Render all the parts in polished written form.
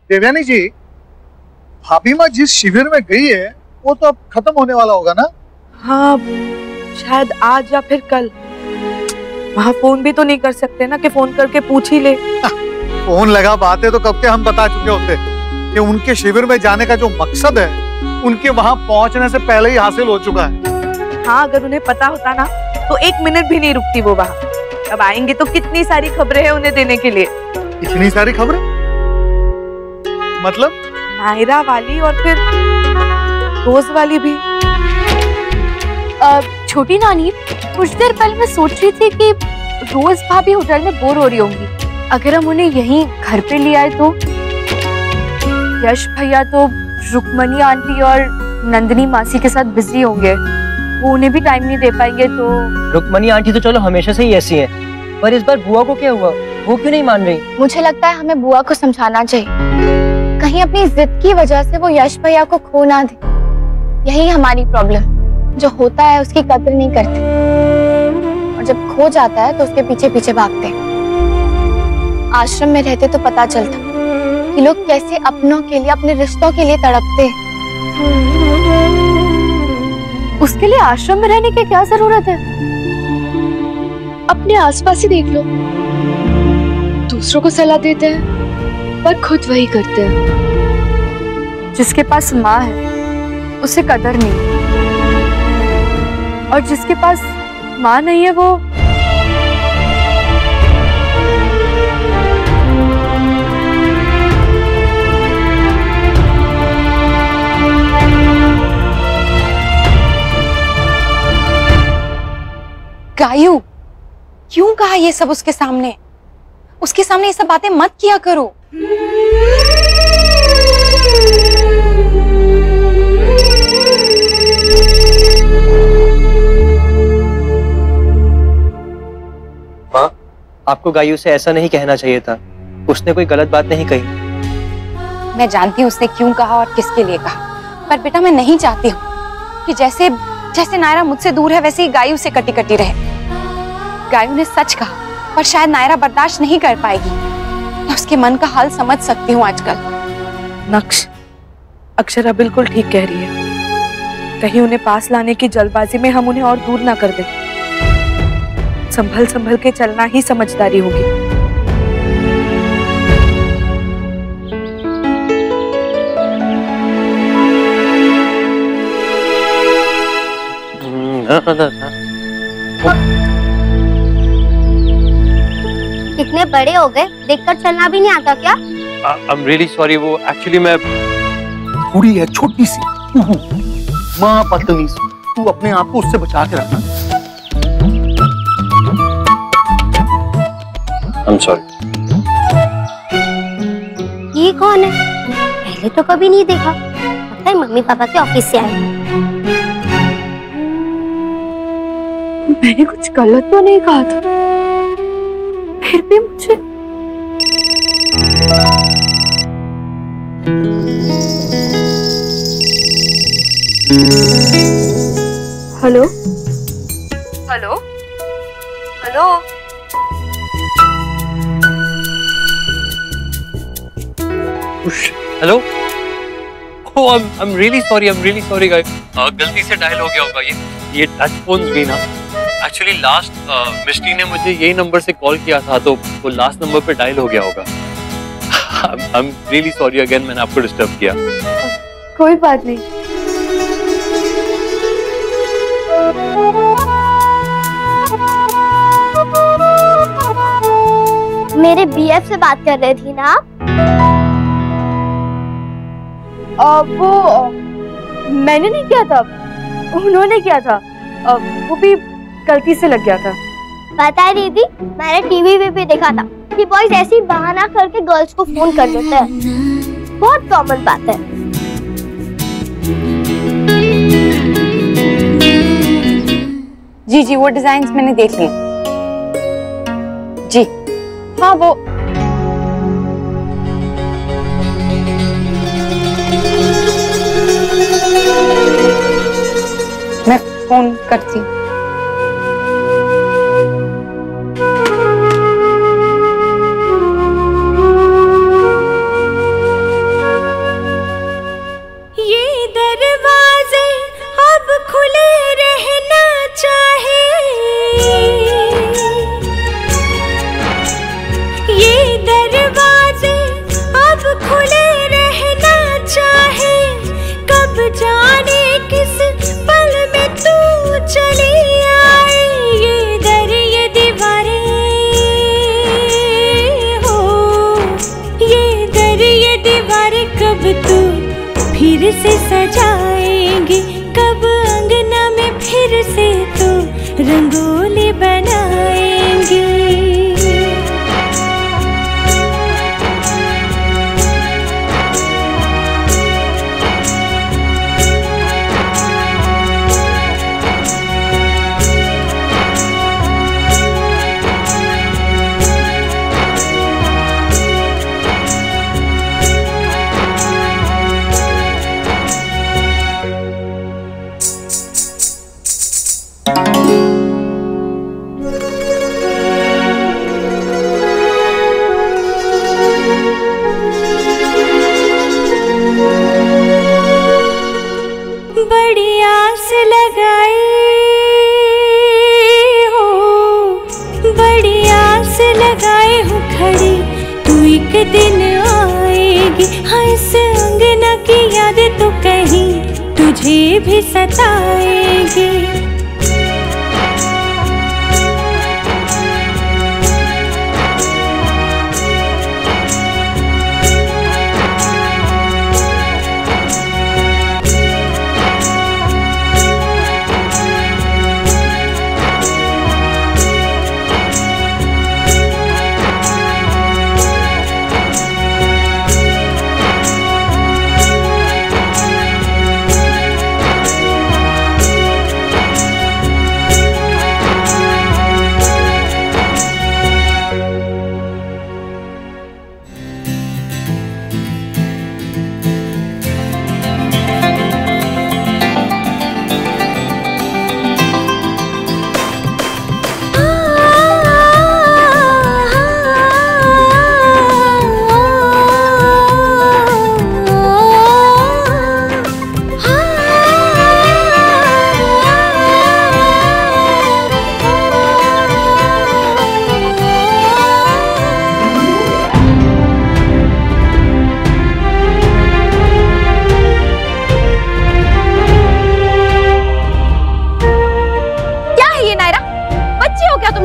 देवयानी जी, भाभी माँ जिस शिविर में गई है वो तो अब खत्म होने वाला होगा ना? हाँ, शायद आज या फिर कल। वहाँ फोन भी तो नहीं कर सकते ना कि फोन करके पूछ ही ले। फोन लगा पाते तो कब के हम बता चुके होते कि उनके शिविर में जाने का जो मकसद है उनके वहाँ पहुँचने से पहले ही हासिल हो चुका है। हाँ, अगर उन्हें पता होता ना तो 1 मिनट भी नहीं रुकती वो वहाँ। अब आएंगे तो कितनी सारी खबरें हैं उन्हें देने के लिए। इतनी सारी खबरें? मतलब? नायरा वाली और फिर रोज वाली भी। छोटी नानी, कुछ देर पहले मैं सोच रही थी कि रोज भाभी होटल में बोर हो रही होंगी। अगर हम उन्हें यहीं घर पे ले आए तो यश भैया तो रुक्मणी आंटी और नंदिनी मासी के साथ बिजी होंगे, वो उन्हें भी टाइम नहीं दे पाएंगे। तो रुक्मणी आंटी तो चलो हमेशा से ही ऐसी है, पर इस बार बुआ को क्या हुआ? वो क्यों नहीं मान रही? मुझे लगता है हमें बुआ को समझाना चाहिए, कहीं अपनी जिद की वजह से वो यश भैया को खो ना दे। यही हमारी प्रॉब्लम, जो होता है उसकी कदर नहीं करते और जब खो जाता है तो उसके पीछे पीछे भागते हैं। आश्रम में रहते तो पता चलता कि लोग कैसे अपनों के लिए, अपने रिश्तों के लिए तड़पते हैं। उसके लिए आश्रम में रहने की क्या जरूरत है? अपने आसपास ही देख लो, दूसरों को सलाह देते हैं पर खुद वही करते हैं। जिसके पास माँ है उसे कदर नहीं, और जिसके पास माँ नहीं है वो गायू, क्यों कहा ये सब उसके सामने? उसके सामने ये सब बातें मत किया करो। माँ, आपको गायू से ऐसा नहीं कहना चाहिए था। उसने कोई गलत बात नहीं कही। मैं जानती हूँ उसने क्यों कहा और किसके लिए कहा, पर बेटा मैं नहीं चाहती हूँ कि जैसे जैसे नायरा मुझसे दूर है वैसे ही गायू से कटी कटी रहे। गायू ने सच कहा पर शायद नायरा बर्दाश्त नहीं कर पाएगी। मैं उसके मन का हाल समझ सकती हूँ आजकल। नक्श, अक्षरा बिल्कुल ठीक कह रही है। कहीं उन्हें पास लाने की जल्दबाजी में हम उन्हें और दूर ना कर दें। संभल संभल के चलना ही समझदारी होगी। कितने बड़े हो गए, देखकर चलना भी नहीं आता क्या? I'm really sorry, वो एक्चुअली मैं थोड़ी है छोटी सी माँ पतली सी, तू अपने आप को उससे बचा के रखना। I'm sorry। ये कौन है? पहले तो कभी नहीं देखा। लगता है मम्मी पापा के ऑफिस से आए। मैंने कुछ गलत तो नहीं कहा था, फिर भी मुझे hello hello hello, hello. Oh, I'm really sorry guys। गलती से डायल हो गया होगा ये टच फोन्स भी ना। एक्चुअली लास्ट मिस्टी ने मुझे यही नंबर से कॉल किया था तो वो लास्ट नंबर पे डायल हो गया होगा। I'm really sorry again, मैंने आपको डिस्टर्ब किया। कोई बात नहीं। मेरे बीएफ से बात कर रही थी ना आप? वो मैंने नहीं किया था, उन्होंने किया था। वो भी गलती से लग गया था। पता है दीदी, मैंने टीवी पे भी देखा था कि बॉयज ऐसे ही बहाना करके गर्ल्स को फोन कर देते हैं। बहुत कॉमन बात है। जी वो डिजाइन्स मैंने देख लिए जी। हाँ वो मैं फोन करती। फिर से सजाएंगे, कब अंगना में फिर से तो रंगोली बनाएंगे। बड़ी आस लगाई हो, बड़ी आस लगाए हो खड़ी, तू एक दिन आएगी। हाँ, इस अंगना की यादें तो कहीं तुझे भी सताएगी।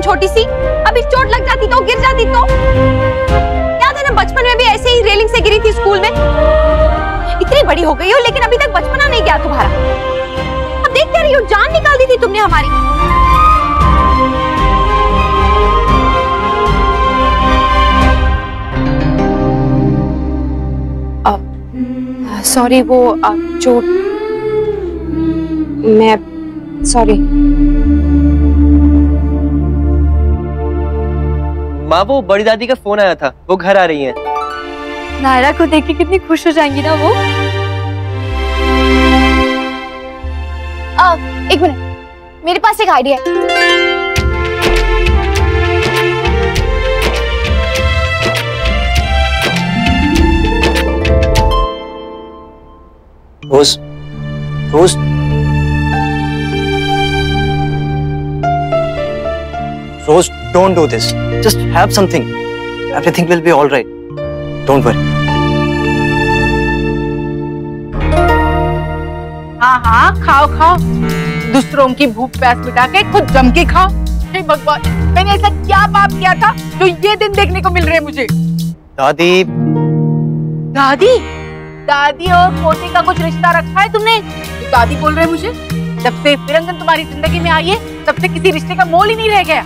छोटी सी, अभी चोट लग जाती तो, गिर जाती तो। याद है ना, बचपन में भी ऐसे ही रेलिंग से गिरी थी स्कूल में। इतनी बड़ी हो गई हो लेकिन अभी तक बचपना नहीं गया तुम्हारा। अब देख क्या रही हो, जान निकाल दी थी तुमने हमारी। सॉरी, वो चोट, मैं सॉरी। माँ, वो बड़ी दादी का फोन आया था, वो घर आ रही हैं। नायरा को देख के कितनी खुश हो जाएंगी ना वो। एक मिनट, मेरे पास एक आइडिया है। रोज, रोज, रोज, don't do this. Just have something. Everything will be all right. Don't worry. हाँ हाँ, खाओ खाओ, दूसरों की भूख प्यास मिटा के खुद जम के खाओ। हे भगवान, मैंने ऐसा क्या पाप किया था जो ये दिन देखने को मिल रहे हैं मुझे? दादी, दादी, दादी और पोते का कुछ रिश्ता रखा है तुमने? दादी बोल रहे मुझे, जब से फिरंगन तुम्हारी जिंदगी में आई है तब से किसी रिश्ते का मोल ही नहीं रह गया।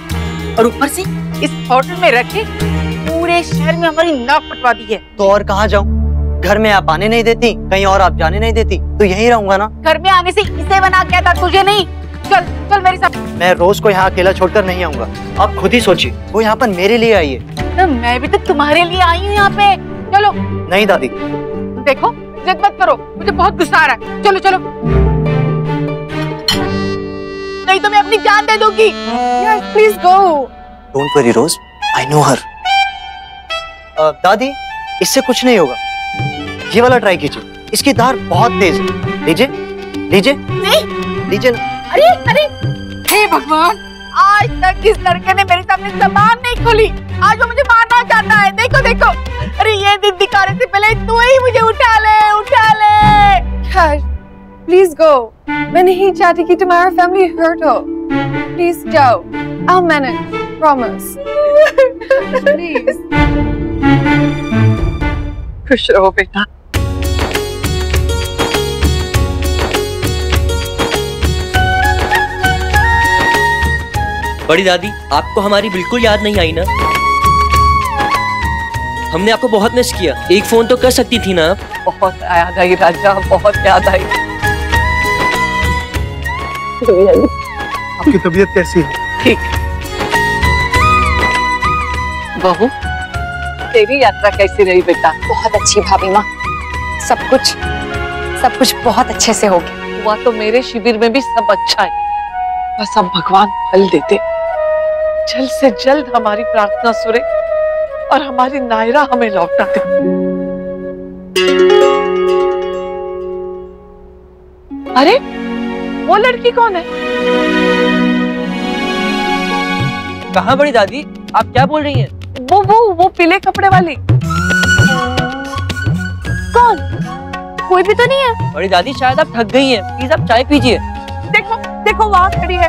और ऊपर से इस होटल में रखे पूरे शहर में हमारी नाक कटवा दी है। तो और कहाँ जाऊँ? घर में आप आने नहीं देती, कहीं और आप जाने नहीं देती, तो यहीं रहूंगा ना। घर में आने से इसे बना क्या था, तुझे नहीं? चल चल मेरे साथ। मैं रोज को यहाँ अकेला छोड़कर नहीं आऊंगा। आप खुद ही सोचिए, वो यहाँ पर मेरे लिए आई है। तो मैं भी तो तुम्हारे लिए आई हूँ यहाँ पे। चलो। नहीं दादी, देखो, जिद मत करो, मुझे बहुत गुस्सा आ रहा है। चलो चलो, नहीं तो मैं अपनी जान दे दूंगी। यार please go. Don't worry Rose, I know her. दादी, इससे कुछ नहीं होगा। ये वाला ट्राई कीजिए, इसकी धार बहुत तेज है। लीजिए लीजिए। नहीं लीजिए। अरे अरे, हे भगवान, आज तक इस लड़के ने मेरे सामने जबान नहीं खोली। आज वो मुझे मारना चाहता है। देखो देखो, अरे ये दिन दिखाने से पहले तू ही मुझे उठा ले, उठा ले। प्लीज गो, मैं नहीं चाहती कि तुम्हारा फैमिली हर्ट हो। प्लीज जाओ, I'll manage, promise. प्लीज। खुश रहो बेटा। बड़ी दादी, आपको हमारी बिल्कुल याद नहीं आई ना? हमने आपको बहुत मिस किया। एक फोन तो कर सकती थी ना आप? बहुत याद आई राजा, बहुत याद आई। आपकी तबीयत कैसी है? ठीक। बहू, तेरी यात्रा कैसी रही बेटा? बहुत अच्छी भाभी माँ, सब कुछ बहुत अच्छे से हो गया। हुआ तो मेरे शिविर में भी सब अच्छा है, बस अब भगवान फल देते, जल्द से जल्द हमारी प्रार्थना सुने और हमारी नायरा हमें लौटा दे। अरे वो लड़की कौन है? कहाँ बड़ी दादी, आप क्या बोल रही हैं? वो पीले कपड़े वाली कौन? कोई भी तो नहीं है। बड़ी दादी शायद आप थक गई हैं, प्लीज आप चाय पीजिए। देखो वहाँ खड़ी है।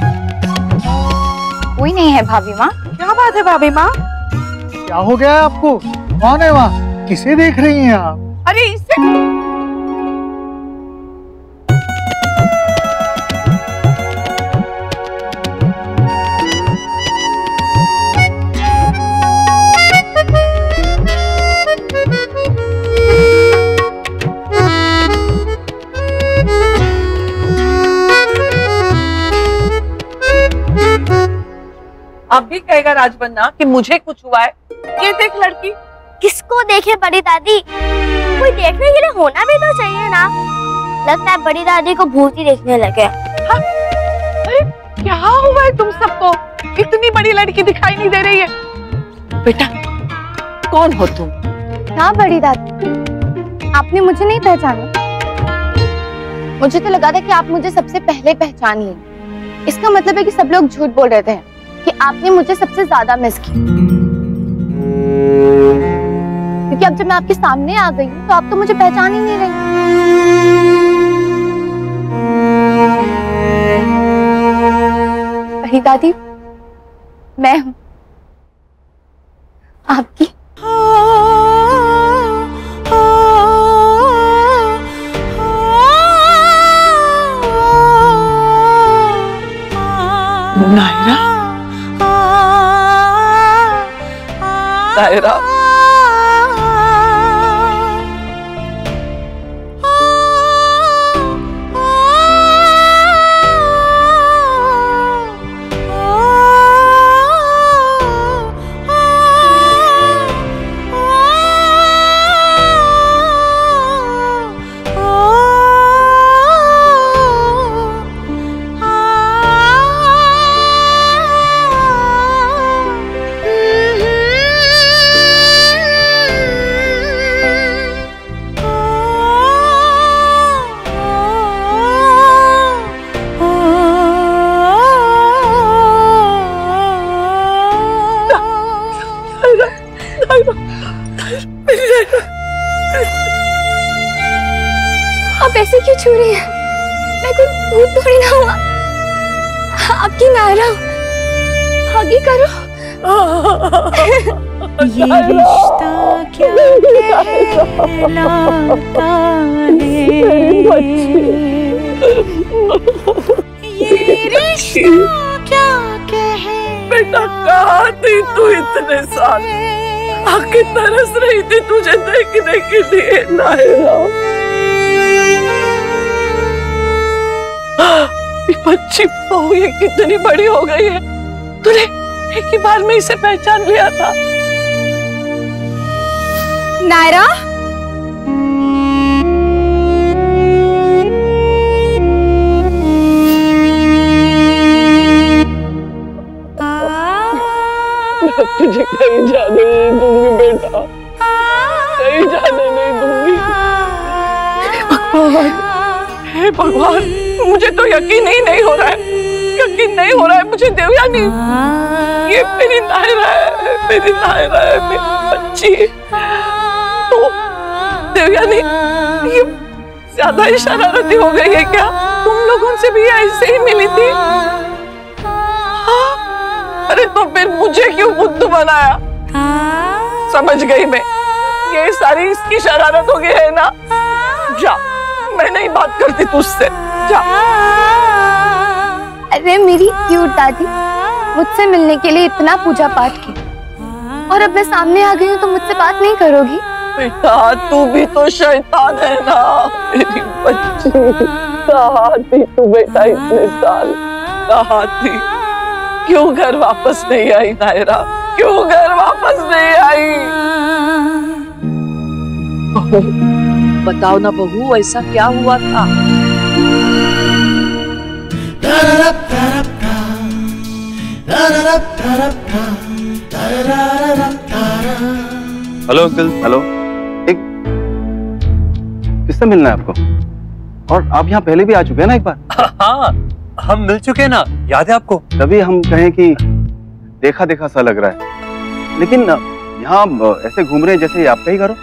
कोई नहीं है भाभी माँ। क्या बात है भाभी माँ? क्या हो गया है आपको? कौन है वहाँ? किसे देख रही हैं आप? अरे इससे अब भी कहेगा राजबन्ना कि मुझे कुछ हुआ है। ये देख लड़की। किसको देखे बड़ी दादी? कोई देखने के लिए होना भी तो चाहिए ना। लगता है बड़ी दादी को भूत ही देखने लगे। हाँ? अरे क्या हुआ है तुम सबको? इतनी बड़ी लड़की दिखाई नहीं दे रही है। बेटा कौन हो तुम? हाँ बड़ी दादी, आपने मुझे नहीं पहचाना? मुझे तो लगा था कि आप मुझे सबसे पहले पहचान लेंगे। इसका मतलब है कि सब लोग झूठ बोल रहे थे कि आपने मुझे सबसे ज्यादा मिस किया, क्योंकि अब जब मैं आपके सामने आ गई हूँ तो आप तो मुझे पहचान ही नहीं रही। बड़ी दादी, मैं हूँ आपकी। नायरा, नायरा, आप ऐसे क्यों छू रही हैं? मैं कोई भूत थोड़ी ना हुआ, आपकी नायरा हूं। आगे करो। ये रिश्ता क्या कहलाता है? ये रिश्ता क्या कहलाता? बेटा कहाँ थी तू इतने साल? आंखें तरस रही थी तुझे देखने के लिए नायरा। बच्ची बहू ये कितनी बड़ी हो गई है, तूने एक ही बार में इसे पहचान लिया था। नायरा, तुझे कहीं जाने नहीं दूंगी बेटा, कहीं जाने नहीं दूंगी। भगवान, हे भगवान, मुझे तो यकीन ही नहीं हो रहा है, यकीन नहीं हो रहा है मुझे देवयानी, ये मेरी नायरा है, मेरी नायरा है, मेरी बच्ची। तो देवयानी ये ज्यादा ही शरारती हो गई है क्या? तुम लोगों से भी ऐसे ही मिली थी? हाँ? अरे तो फिर मुझे क्यों बुद्धू बनाया? समझ गई मैं, ये सारी इसकी शरारत हो गई है ना। जा, मैं नहीं बात करती तुझसे, जा। अरे मेरी क्यूट दादी, मुझसे मिलने के लिए इतना पूजा पाठ की और अब मैं सामने आ गई हूँ तो मुझसे बात नहीं करोगी? बेटा तू भी तो शैतान है ना मेरी बच्ची। कहाँ थी तू बेटा इतने साल, कहाँ थी? क्यों घर वापस नहीं आई नायरा? क्यों घर वापस नहीं आई? बताओ ना बहू, ऐसा क्या हुआ था? Hello uncle. हेलो, एक किससे मिलना है आपको? और आप यहाँ पहले भी आ चुके हैं ना एक बार? हाँ, हम मिल चुके हैं ना, याद है आपको? तभी हम कहें कि देखा देखा सा लग रहा है, लेकिन यहाँ ऐसे घूम रहे हैं जैसे आपका ही घर हो।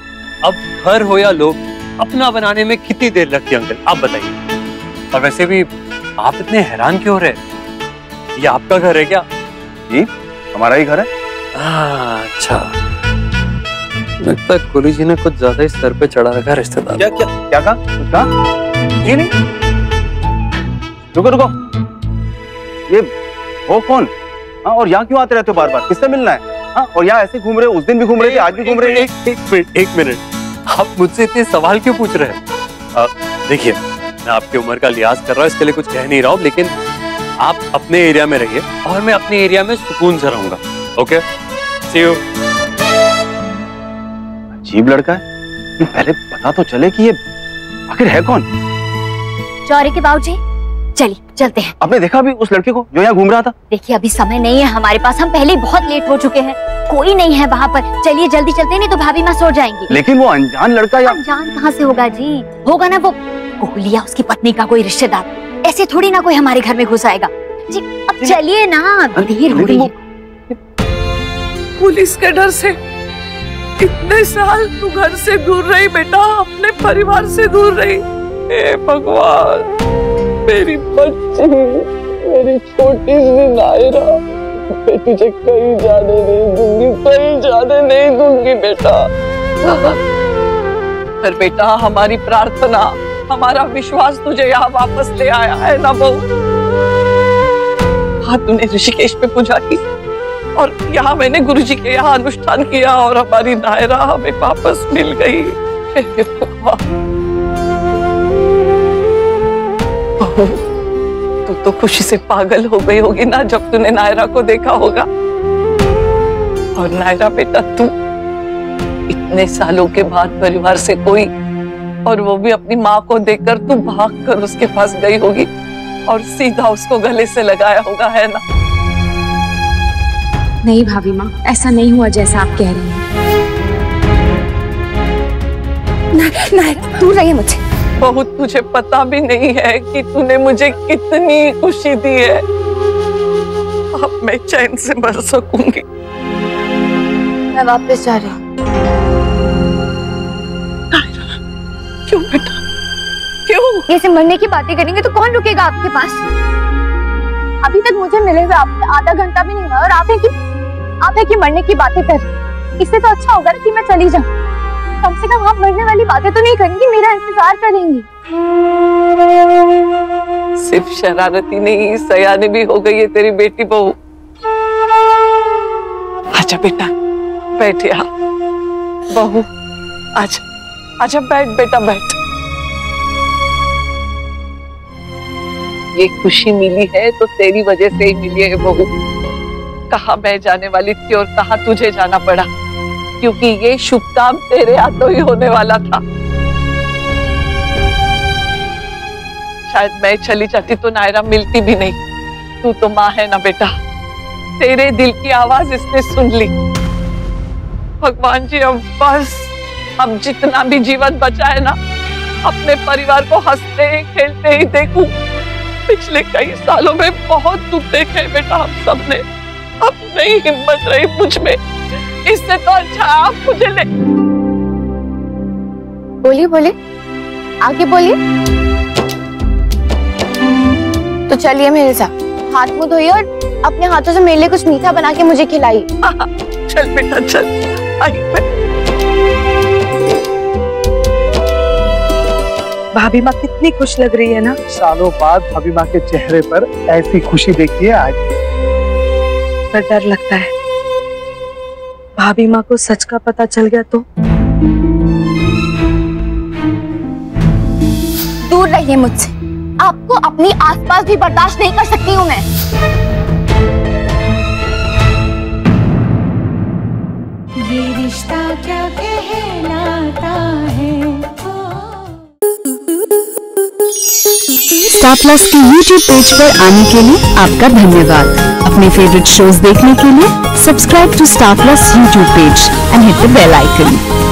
अब घर हो या लोग, अपना बनाने में कितनी देर लगती है अंकल, आप बताइए। और वैसे भी आप इतने हैरान क्यों हो रहे? ये आपका घर है क्या? जी, हमारा ही घर है। अच्छा, लगता है कुली जी ने कुछ ज्यादा ही सर पे चढ़ा रखा रिश्तेदार। क्या क्या क्या कहा? कुछ कहा? जी नहीं। रुको रुको, ये हो कौन? हाँ, और यहाँ क्यों आते रहते हो बार बार? किससे मिलना है? हाँ, और यहाँ ऐसे घूम रहे हो, उस दिन भी घूम रहे थे, आज भी घूम रहे हैं। एक मिनट, आप मुझसे इतने सवाल क्यों पूछ रहे हैं? देखिए, मैं आपकी उम्र का लिहाज कर रहा हूँ, इसके लिए कुछ कह नहीं रहा हूँ, लेकिन आप अपने एरिया में रहिए और मैं अपने एरिया में सुकून से रहूंगा। Okay, see you. अजीब लड़का है, पहले पता तो चले कि ये आखिर है कौन। चौरे के बाबूजी, चलिए चलते हैं। आपने देखा अभी उस लड़के को जो यहाँ घूम रहा था? देखिए अभी समय नहीं है हमारे पास, हम पहले ही बहुत लेट हो चुके हैं, कोई नहीं है वहाँ पर। चलिए जल्दी चलते हैं, नहीं तो भाभी माँ सो जाएंगी। लेकिन वो अनजान लड़का या अनजान कहाँ से होगा जी? होगा ना वो कोहलिया, उसकी पत्नी का कोई रिश्तेदार। ऐसे थोड़ी ना कोई हमारे घर में घुस आएगा जी। अब चलिए ना, देर हो रही है। पुलिस के डर से इतने साल तू घर से दूर रही बेटा, अपने परिवार से दूर रही। हे भगवान, मेरी बच्ची, मेरी छोटी सी नायरा, मैं तुझे कहीं जाने नहीं दूंगी, कहीं जाने नहीं दूंगी बेटा। पर बेटा हमारी प्रार्थना, हमारा विश्वास तुझे यहाँ वापस ले आया है ना बहू। हाँ, तूने ऋषिकेश पे पूजा की और यहाँ मैंने गुरुजी के यहाँ अनुष्ठान किया और हमारी नायरा हमें वापस मिल गई। हे भगवान, तू तो खुशी से पागल हो गई होगी ना जब तूने नायरा को देखा होगा। और नायरा बेटा, तू इतने सालों के बाद परिवार से कोई, और वो भी अपनी माँ को देखकर तू भागकर उसके पास गई होगी और सीधा उसको गले से लगाया होगा, है ना? नहीं भाभी माँ, ऐसा नहीं हुआ जैसा आप कह रही हैं। नहीं, दूर रहिए मुझसे। बहुत तुझे पता भी नहीं है कि तूने मुझे कितनी खुशी दी है। अब मैं चैन से मर सकूंगी। मैं वापस जा रही हूँ। क्यों बेटा, क्यों? ऐसे मरने की बातें करेंगे तो कौन रुकेगा आपके पास? अभी तक मुझे मिले हुए आपसे आधा घंटा भी नहीं हुआ और आप है कि मरने की बातें कर रहे। इससे तो अच्छा होगा कि मैं चली जाऊं। कम से कम आप मरने वाली बातें तो नहीं करेंगी, मेरा इंतजार करेंगी। सिर्फ शरारती नहीं, सयानी भी हो गई है तेरी बेटी बहू। आजा बेटा, बैठ यहाँ। बहू आजा, आजा बैठ बेटा, बैठ। ये खुशी मिली है तो तेरी वजह से ही मिली है बहू। कहाँ मैं जाने वाली थी और कहाँ तुझे जाना पड़ा, क्योंकि ये शुभ काम तेरे हाथों ही होने वाला था। शायद मैं चली जाती तो नायरा मिलती भी नहीं। तू तो माँ है ना बेटा, तेरे दिल की आवाज इसने सुन ली। भगवान जी, अब बस, अब जितना भी जीवन बचा है ना, अपने परिवार को हंसते खेलते ही देखूं। पिछले कई सालों में बहुत दुख देखे बेटा हम सबने, अब नहीं हिम्मत रही मुझ में। इससे तो अच्छा आप मुझे ले। बोलिए बोलिए, आगे बोलिए। तो चलिए मेरे साथ, हाथ मुंह धोइए और अपने हाथों से मेरे लिए कुछ मीठा बना के मुझे खिलाइए। चल बेटा चल, आई। भाभी माँ कितनी खुश लग रही है ना। सालों बाद भाभी माँ के चेहरे पर ऐसी खुशी देखी है आज। पर डर लगता है। भाभी माँ को सच का पता चल गया तो? दूर रहिए मुझसे, आपको अपनी आसपास भी बर्दाश्त नहीं कर सकती हूँ मैं। ये रिश्ता क्या कहलाता है। स्टार प्लस के YouTube पेज पर आने के लिए आपका धन्यवाद। अपने फेवरेट शोज देखने के लिए subscribe to Star Plus YouTube page and hit the bell icon.